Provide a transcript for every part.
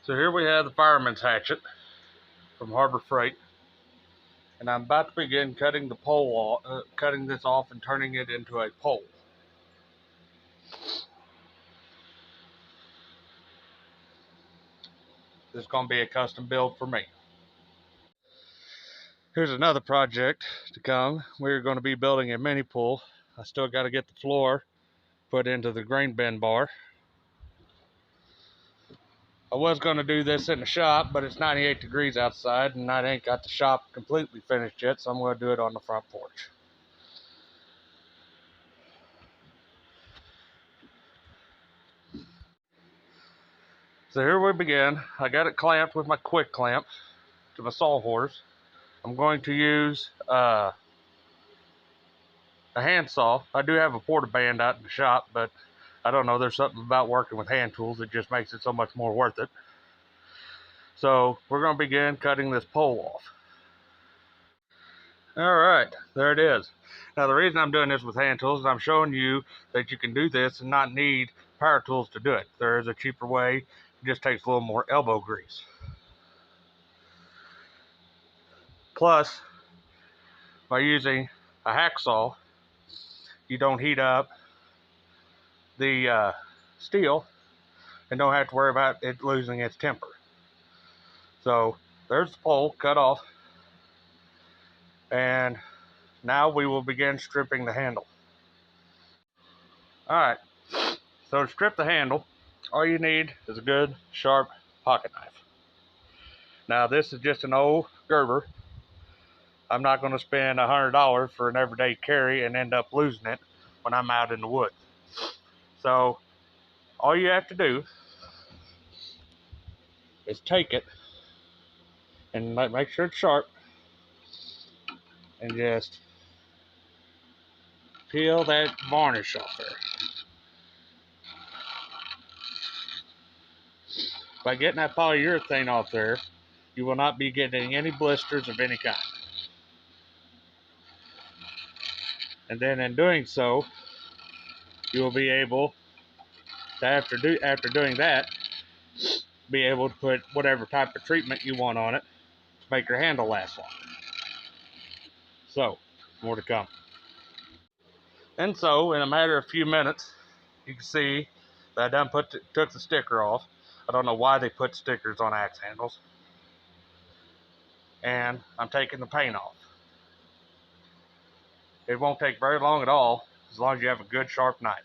So here we have the fireman's hatchet from Harbor Freight, and I'm about to begin cutting the pole off, cutting this off and turning it into a pole. This is going to be a custom build for me. Here's another project to come. We're going to be building a mini pool. I still got to get the floor put into the grain bin bar. I was going to do this in the shop, but it's 98 degrees outside and I ain't got the shop completely finished yet, so I'm going to do it on the front porch. So here we begin. I got it clamped with my quick clamp to my sawhorse. I'm going to use a handsaw. I do have a porta band out in the shop, but I don't know, there's something about working with hand tools that just makes it so much more worth it. So we're going to begin cutting this pole off. All right, there it is. Now the reason I'm doing this with hand tools is I'm showing you that you can do this and not need power tools to do it. There is a cheaper way. It just takes a little more elbow grease. Plus, by using a hacksaw, you don't heat up the steel and don't have to worry about it losing its temper. So there's the pole cut off, and now we will begin stripping the handle. All right, so to strip the handle, all you need is a good sharp pocket knife. Now this is just an old Gerber. I'm not going to spend $100 for an everyday carry and end up losing it when I'm out in the woods. So all you have to do is take it and make sure it's sharp and just peel that varnish off there. By getting that polyurethane off there, you will not be getting any blisters of any kind. And then in doing so, you will be able to, after doing that, be able to put whatever type of treatment you want on it to make your handle last longer. So, more to come. And so, in a matter of a few minutes, you can see that I done took the sticker off. I don't know why they put stickers on axe handles. And I'm taking the paint off. It won't take very long at all, as long as you have a good sharp knife.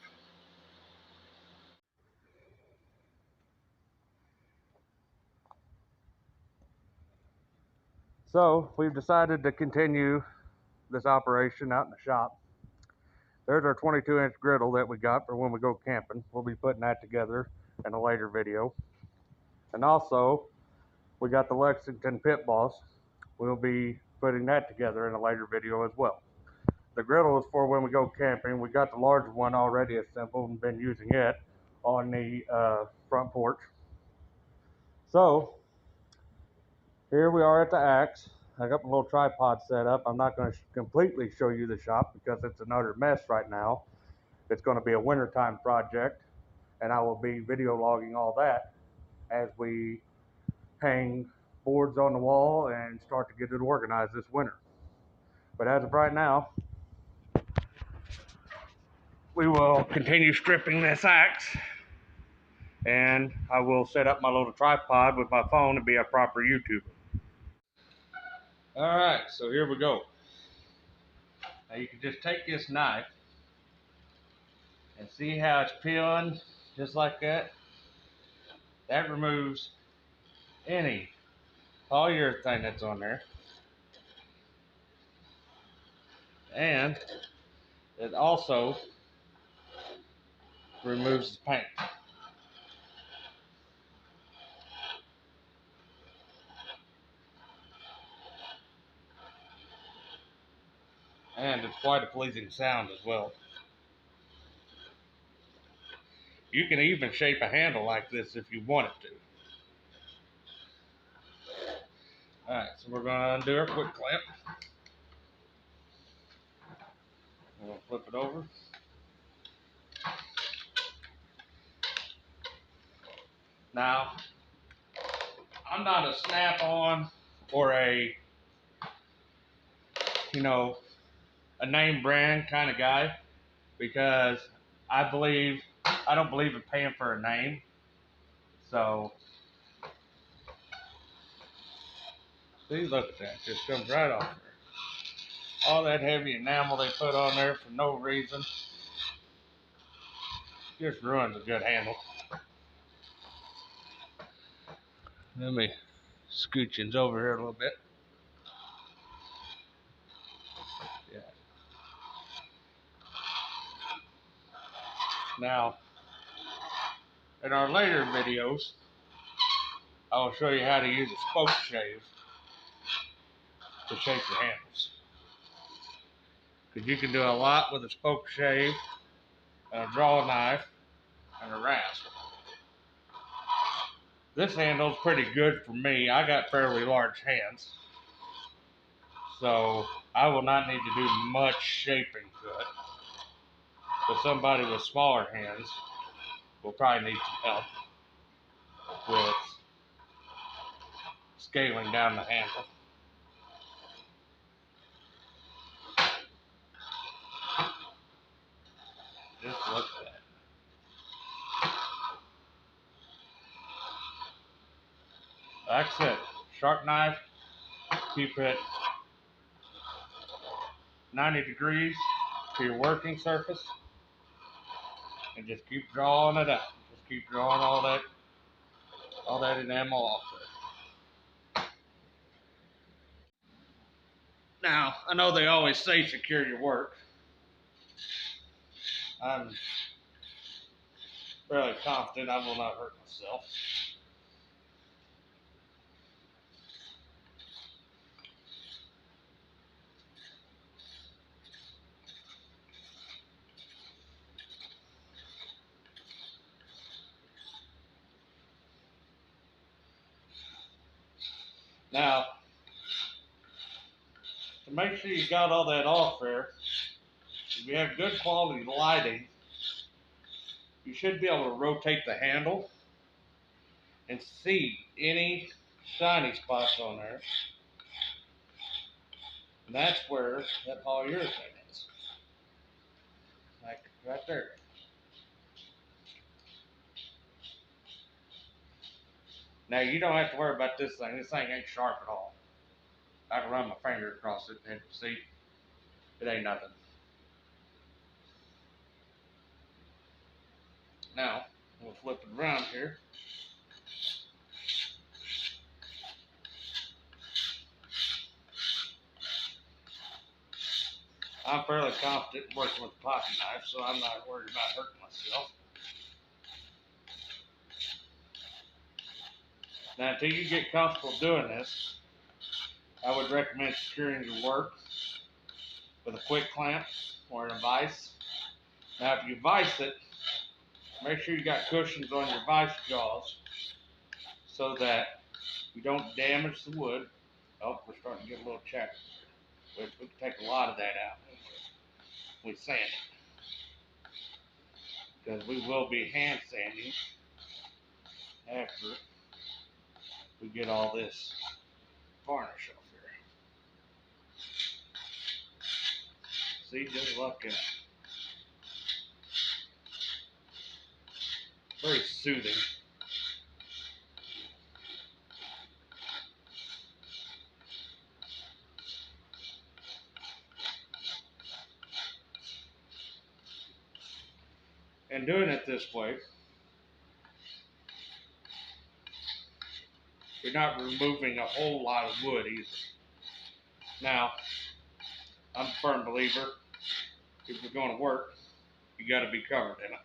So we've decided to continue this operation out in the shop. There's our 22-inch griddle that we got for when we go camping. We'll be putting that together in a later video. And also, we got the Lexington Pit Boss. We'll be putting that together in a later video as well. The griddle is for when we go camping. We got the larger one already assembled and been using it on the front porch. So, here we are at the axe. I got my little tripod set up. I'm not going to completely show you the shop because it's an utter mess right now. It's going to be a wintertime project, and I will be video logging all that as we hang boards on the wall and start to get it organized this winter. But as of right now, we will continue stripping this axe, and I will set up my little tripod with my phone to be a proper YouTuber. All right, so here we go. Now you can just take this knife and see how it's peeling just like that. That removes any polyurethane that's on there. And it also removes the paint. And it's quite a pleasing sound as well. You can even shape a handle like this if you wanted to. Alright, so we're going to undo our quick clamp. We'll flip it over. Now, I'm not a snap-on or a, you know, a name brand kind of guy, because I don't believe in paying for a name. So, see, look at that, just comes right off there. All that heavy enamel they put on there for no reason just ruins a good handle. Let me scooch over here a little bit. Yeah. Now, in our later videos, I will show you how to use a spoke shave to shape your handles. Because you can do a lot with a spoke shave, and a draw knife, and a rasp. This handle's pretty good for me. I got fairly large hands, so I will not need to do much shaping to it. But somebody with smaller hands will probably need some help with scaling down the handle. Just look at that. Like I said, sharp knife, keep it 90 degrees to your working surface, and just keep drawing it out. Just keep drawing all that enamel off there. Now, I know they always say secure your work. I'm fairly confident I will not hurt myself. Now, to make sure you got all that off there, if you have good quality lighting, you should be able to rotate the handle and see any shiny spots on there. And that's where that polyurethane is. Like right there. Now you don't have to worry about this thing. This thing ain't sharp at all. I can run my finger across it and see it ain't nothing. Now, we'll flip it around here. I'm fairly confident working with a pocket knife, so I'm not worried about hurting myself. Now, until you get comfortable doing this, I would recommend securing your work with a quick clamp or a vise. Now, if you vise it, make sure you got cushions on your vise jaws so that you don't damage the wood. Oh, we're starting to get a little chatter. We can take a lot of that out when we sand it, because we will be hand sanding after we get all this varnish off here. See, just look at it. Very soothing. And doing it this way, you're not removing a whole lot of wood either. Now, I'm a firm believer, if you're going to work, you got to be covered in it.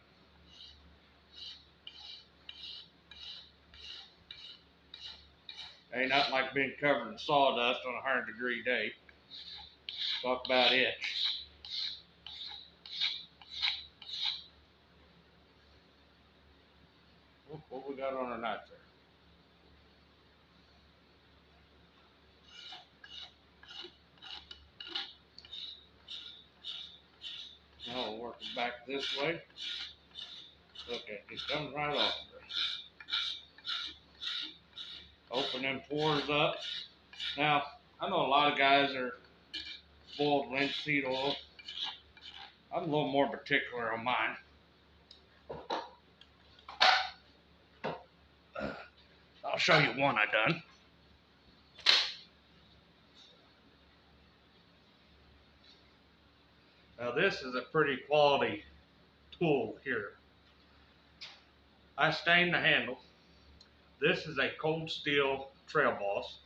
Ain't nothing like being covered in sawdust on a 100-degree day. Talk about itch. What we got on our knife there? Now we'll work it back this way. Okay, it comes right off there. Open them pores up. Now, I know a lot of guys are boiled linseed oil. I'm a little more particular on mine. I'll show you one I done. Now this is a pretty quality tool here. I stained the handle. This is a cold steel Trail Boss.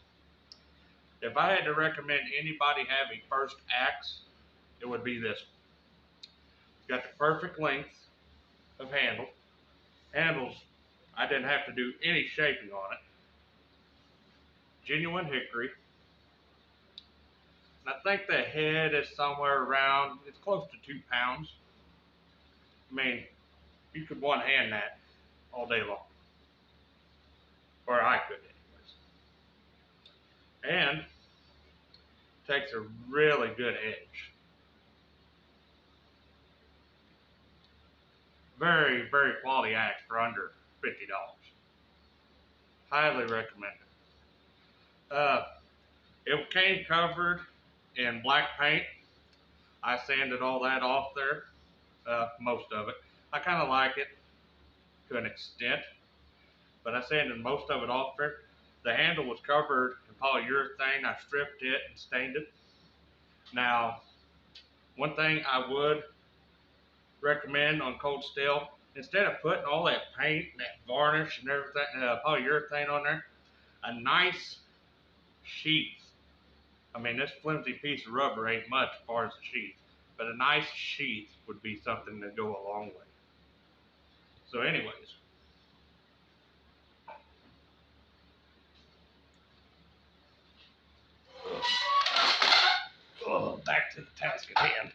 If I had to recommend anybody have a first axe, it would be this one. It's got the perfect length of handle. Handles, I didn't have to do any shaping on it. Genuine hickory. And I think the head is somewhere around, it's close to 2 pounds. I mean, you could one hand that all day long. Or I could anyways. And takes a really good edge. Very, very quality axe for under $50. Highly recommend it. It came covered in black paint. I sanded all that off there, most of it. I kind of like it to an extent, but I sanded most of it off there. The handle was covered in polyurethane. I stripped it and stained it. Now, one thing I would recommend on cold steel, instead of putting all that paint and that varnish and everything, polyurethane on there, a nice sheath. I mean, this flimsy piece of rubber ain't much as far as the sheath, but a nice sheath would be something to go a long way. So anyways, back to the task at hand.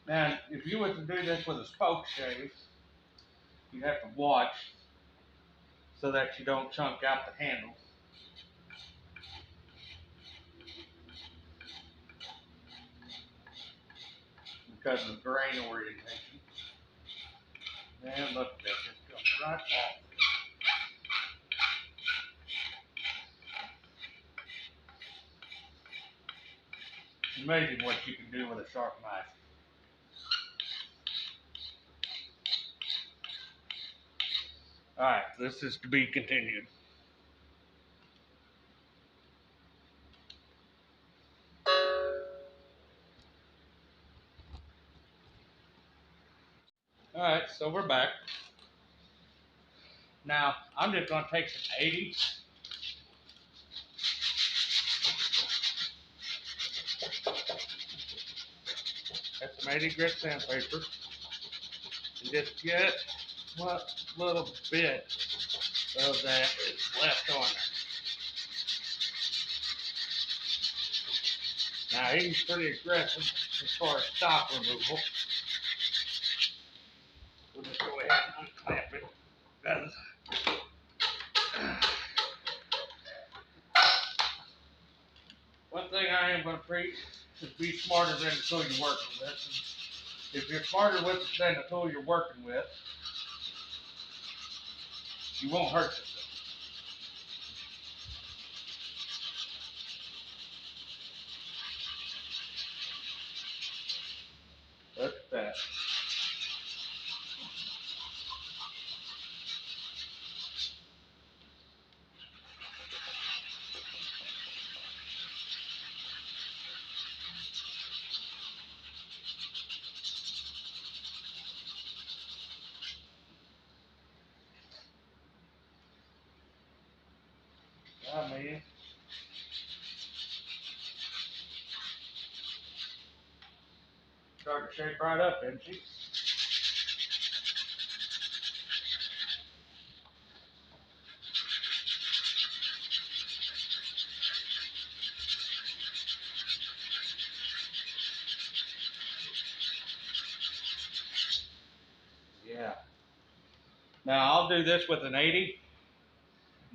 Now, if you were to do this with a spoke shave, you have to watch so that you don't chunk out the handle. Because of the grain orientation. And look at this, it comes right off. It's amazing what you can do with a sharp knife. Alright, this is to be continued. Alright, so we're back. Now, I'm just going to take some 80. That's some 80 grit sandpaper. And just get what little bit of that is left on there. Now, he's pretty aggressive as far as stock removal. We'll just go ahead and unclamp it. One thing I am going to preach is be smarter than the tool you're working with. And if you're smarter than the tool you're working with, you won't hurt yourself. Look at that. I mean, started to shape right up, didn't she? Yeah. Now I'll do this with an 80.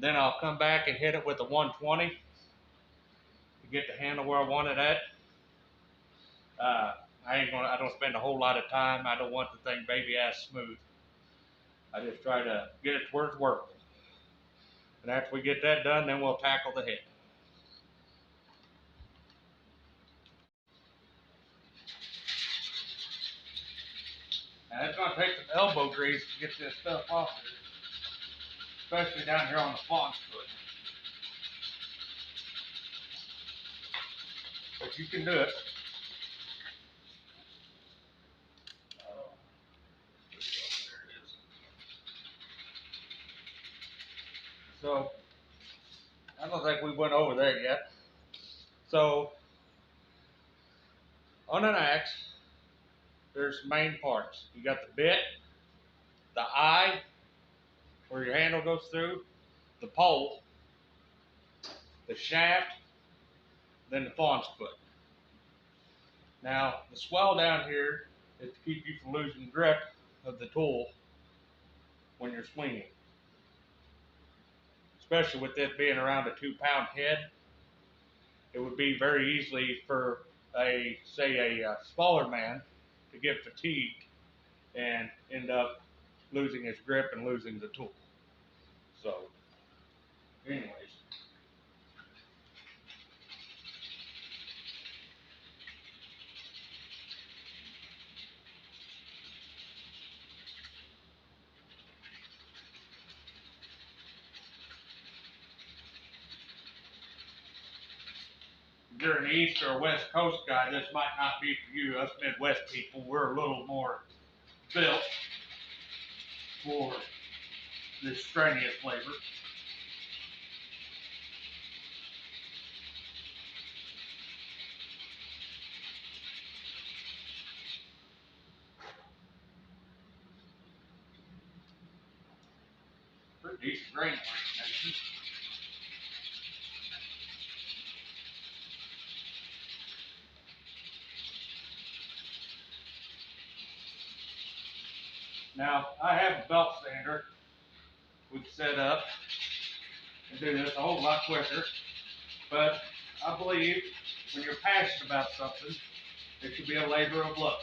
Then I'll come back and hit it with a 120 to get the handle where I want it at. I don't spend a whole lot of time. I don't want the thing baby ass smooth. I just try to get it to where it's workable. And after we get that done, then we'll tackle the head. Now it's going to take some elbow grease to get this stuff off here, especially down here on the fawn's foot. But you can do it. So, I don't think we went over there yet. So, on an axe, there's main parts. You got the bit, the eye, where your handle goes through, the pole, the shaft, then the fawn's foot. Now, the swell down here is to keep you from losing grip of the tool when you're swinging. Especially with this being around a 2-pound head, it would be very easily for a smaller man to get fatigued and end up losing his grip and losing the tool. So, anyways. If you're an East or West Coast guy, this might not be for you. Us Midwest people, we're a little more built for this strenuous labor. Pretty decent grain orientation. Now, I have a belt sander we can set up and do this a whole lot quicker, but I believe when you're passionate about something, it should be a labor of love.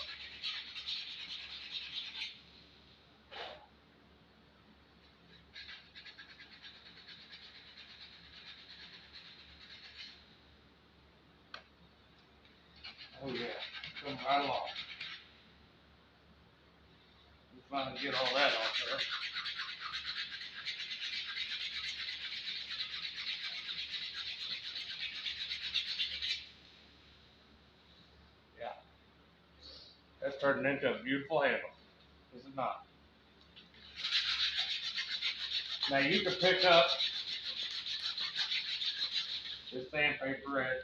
Oh yeah, coming right along. We'll finally get all that off there. Yeah, that's turning into a beautiful handle, is it not? Now you can pick up this sandpaper at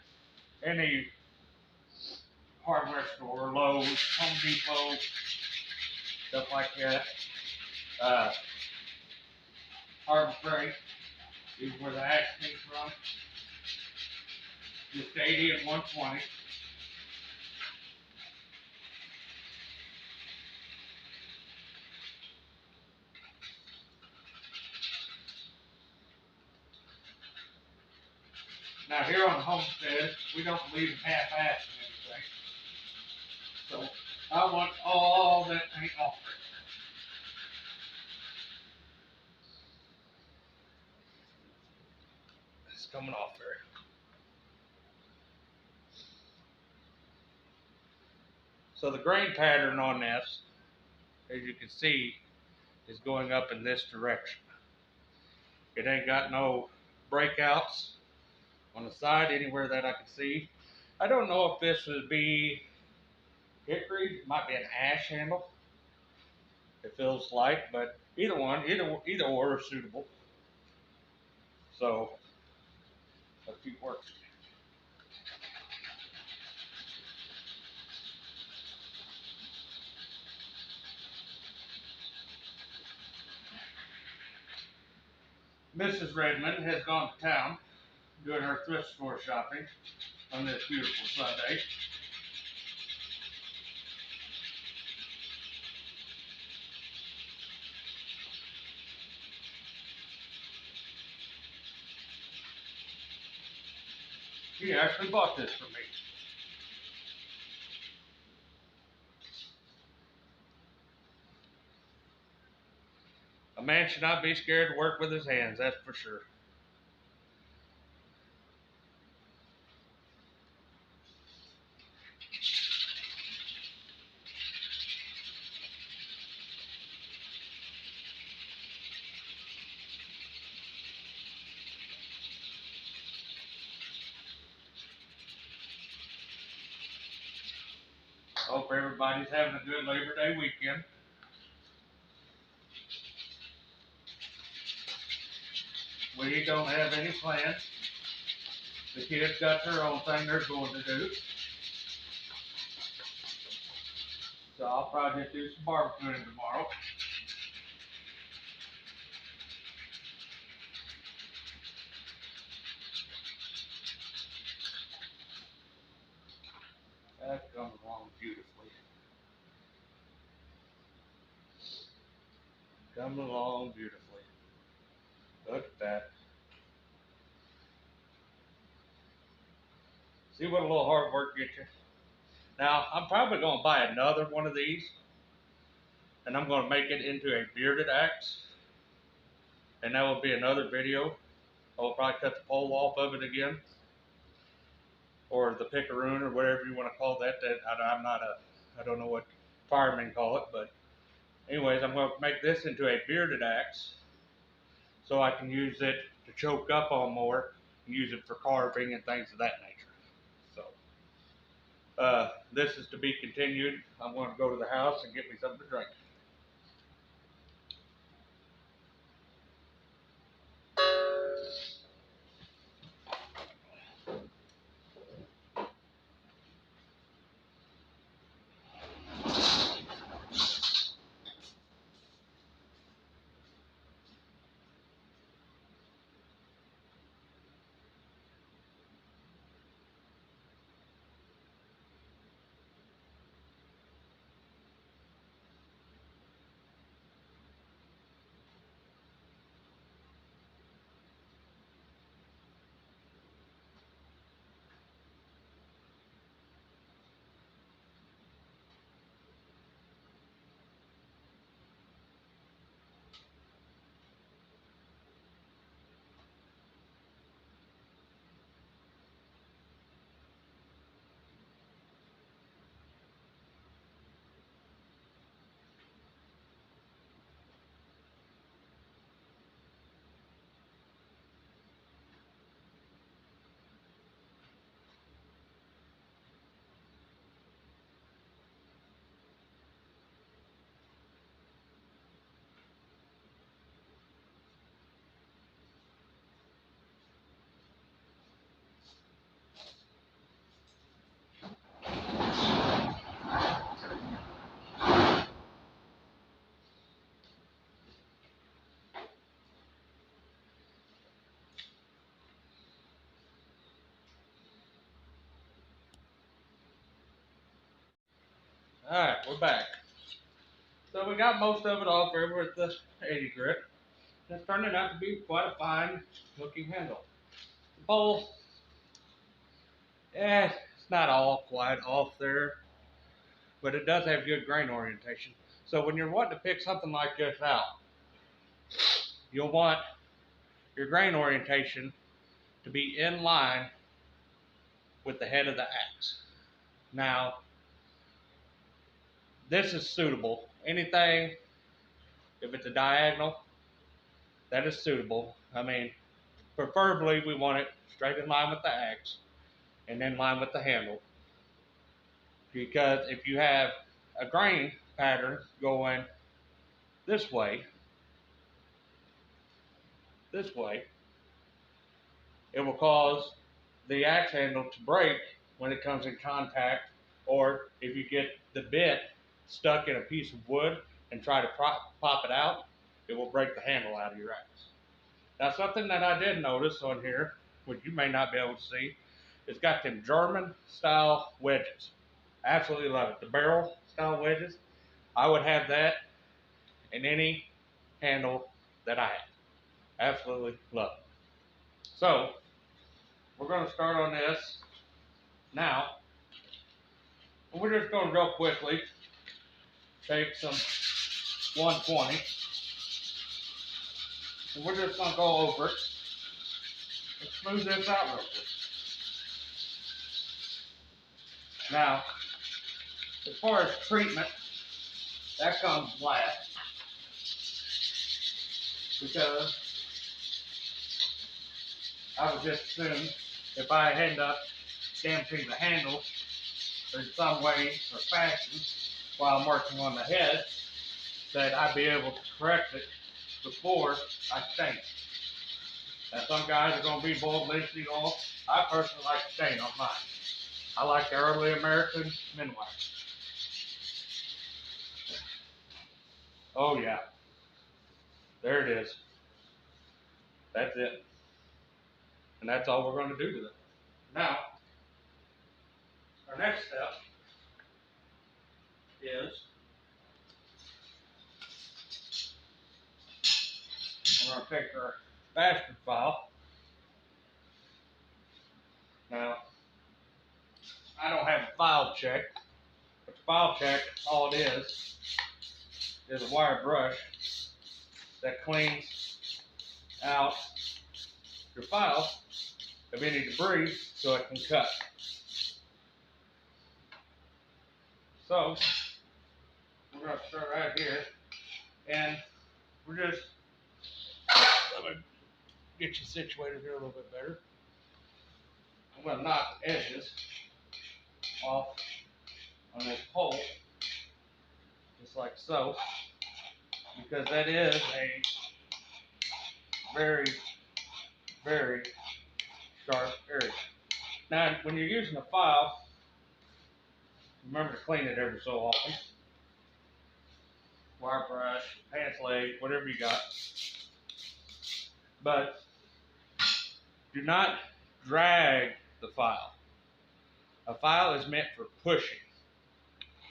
any hardware store, Lowe's, Home Depot, stuff like that. Harbor Freight is where the axe came from. Just 80 and 120. Now here on Homestead, we don't believe in half-assing anything. So I want all that paint off there. It's coming off there. So the grain pattern on this, as you can see, is going up in this direction. It ain't got no breakouts on the side anywhere that I can see. I don't know if this would be hickory, it might be an ash handle. It feels like, but either or is suitable. So let's keep working. Mrs. Redmond has gone to town doing her thrift store shopping on this beautiful Sunday. She actually bought this for me. A man should not be scared to work with his hands, that's for sure. Hope everybody's having a good Labor Day weekend. We don't have any plans. The kids got their own thing they're going to do. So I'll probably just do some barbecuing tomorrow. That's coming along beautifully. Coming along beautifully. Look at that. See what a little hard work gets you? Now, I'm probably going to buy another one of these, and I'm going to make it into a bearded axe, and that will be another video. I'll probably cut the pole off of it again, or the pickaroon, or whatever you want to call that. I don't know what firemen call it, but anyways, I'm going to make this into a bearded axe, so I can use it to choke up on more, and use it for carving and things of that nature. So, this is to be continued. I'm going to go to the house and get me something to drink. Alright, we're back. So we got most of it off over at the 80 grit. It's turning out to be quite a fine looking handle. The bowl, it's not all quite off there, but it does have good grain orientation. So when you're wanting to pick something like this out, you'll want your grain orientation to be in line with the head of the axe. Now, this is suitable. Anything, if it's a diagonal, that is suitable. I mean, preferably we want it straight in line with the axe and in line with the handle. Because if you have a grain pattern going this way, it will cause the axe handle to break when it comes in contact, or if you get the bit stuck in a piece of wood and try to pop it out, it will break the handle out of your axe. Now, something that I did notice on here, which you may not be able to see, it's got them German style wedges. Absolutely love it. The barrel style wedges, I would have that in any handle that I have. Absolutely love it. So, we're going to start on this now. We're just going to real quickly take some 120, and we're just going to go over it and smooth this out real quick. Now, as far as treatment, that comes last, because I would just assume if I end up damaging the handle in some way or fashion while I'm working on the head, that I'd be able to correct it before I stain it. Now, some guys are going to be boiled linseed oil. I personally like to stain on mine. I like the early American Midwife. Oh yeah, there it is. That's it. And that's all we're going to do to it. Now, our next step is we're going to take our bastard file. Now, I don't have a file check, but the file check, all it is a wire brush that cleans out your file of any debris so it can cut. So, we're going to start right here, and we're just, let me get you situated here a little bit better. I'm going to knock the edges off on this pole, just like so, because that is a very, very sharp area. Now, when you're using a file, remember to clean it every so often. Wire brush, pants leg, whatever you got. But do not drag the file. A file is meant for pushing.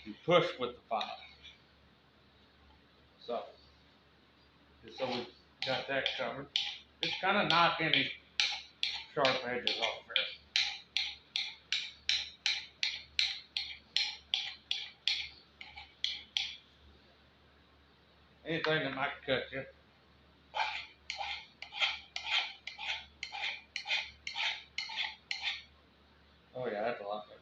You push with the file. So, just so we got that covered. Just kind of knock any sharp edges off there. Anything that might cut you. Oh yeah, that's a lot better.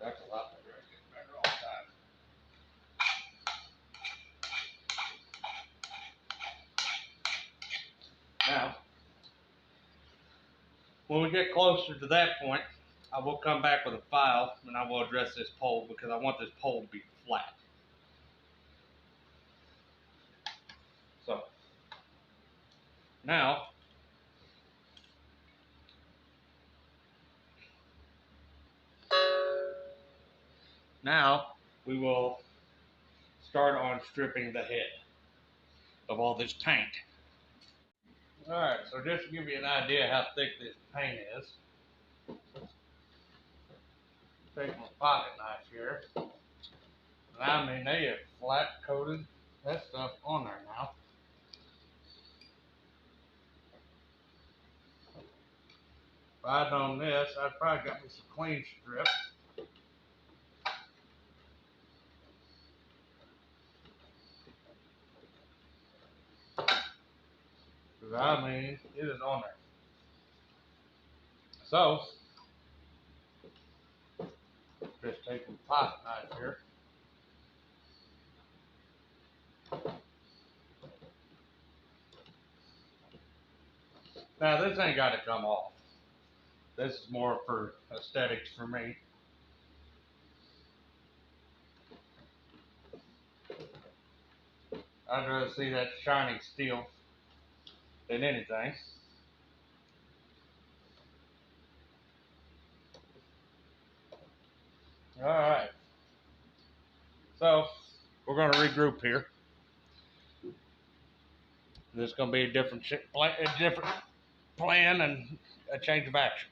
That's a lot better. It gets better all the time. Now, when we get closer to that point, I will come back with a file and I will address this pole because I want this pole to be flat. So, now, we will start on stripping the head of all this paint. Alright, so just to give you an idea how thick this paint is, take my pocket knife here. And I mean, they have flat coated that stuff on there now. If I'd done this, I'd probably got me some clean strips. Because I mean, it is on there. So, just take my pocket knife here. Now this ain't got to come off. This is more for aesthetics for me. I'd rather see that shining steel than anything. Alright. So, we're going to regroup here. This is going to be a different plan and a change of action.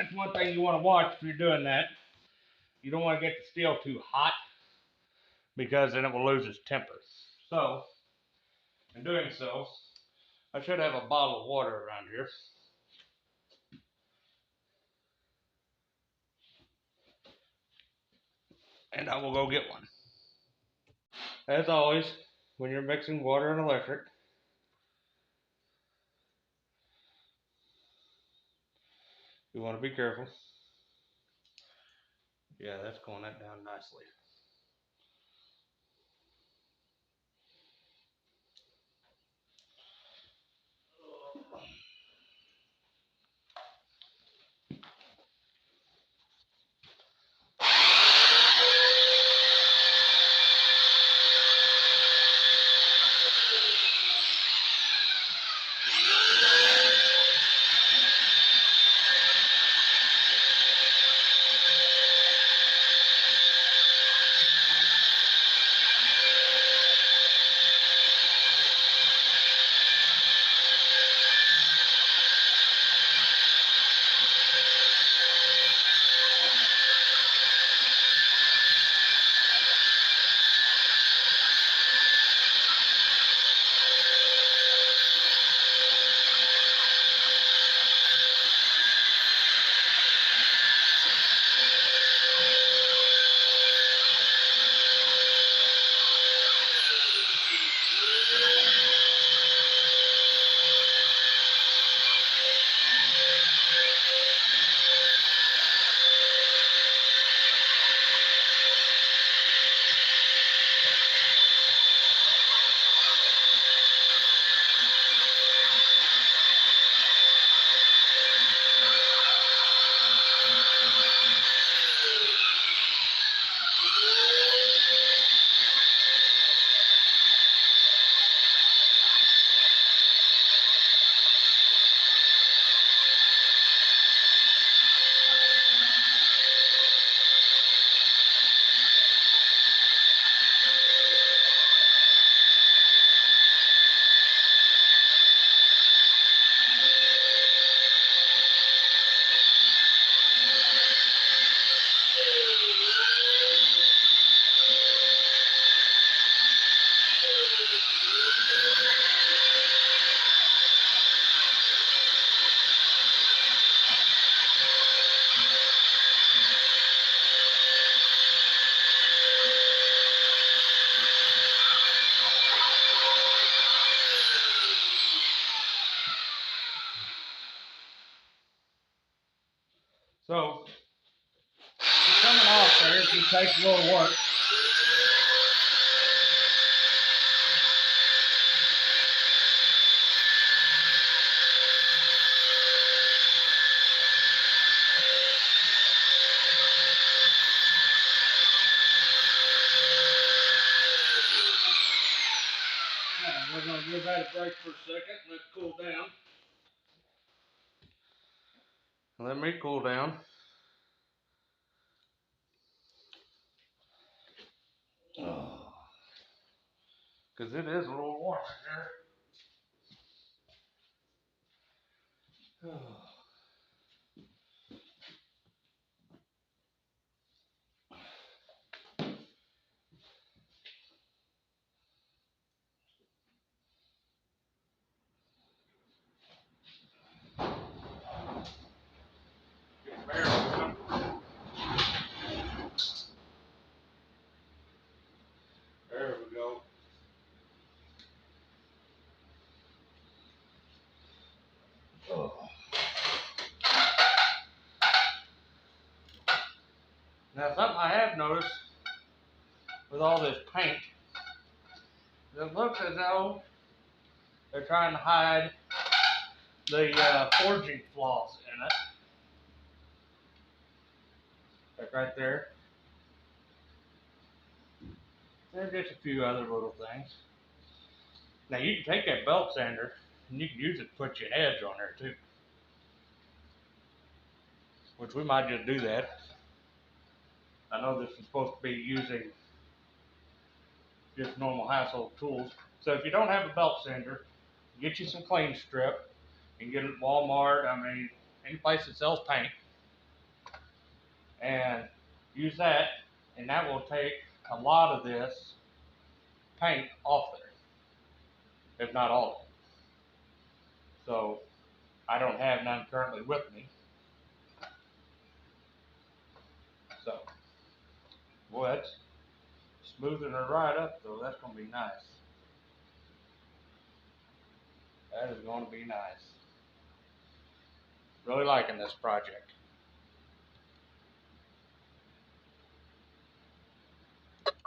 That's one thing you want to watch if you're doing that. You don't want to get the steel too hot because then it will lose its temper. So, in doing so, I should have a bottle of water around here. And I will go get one. As always, when you're mixing water and electric, you want to be careful. Yeah, that's going that down nicely. So it's coming off there. It just takes a little work. We're going to give that a break for a second. Let it cool down. Let me cool down. Because it is a little warm in here. There we go. Oh. Now, something I have noticed with all this paint, it looks as though they're trying to hide the forging flaws in it. Like right there. There's just a few other little things. Now, you can take that belt sander and you can use it to put your edge on there too. Which we might just do that. I know this is supposed to be using just normal household tools. So if you don't have a belt sander, get you some clean strip. You can get it at Walmart, I mean, any place that sells paint. And use that, and that will take a lot of this paint off there, if not all of it. So I don't have none currently with me. So, boy, that's smoothing her right up, though. That's going to be nice. That is going to be nice. Really liking this project.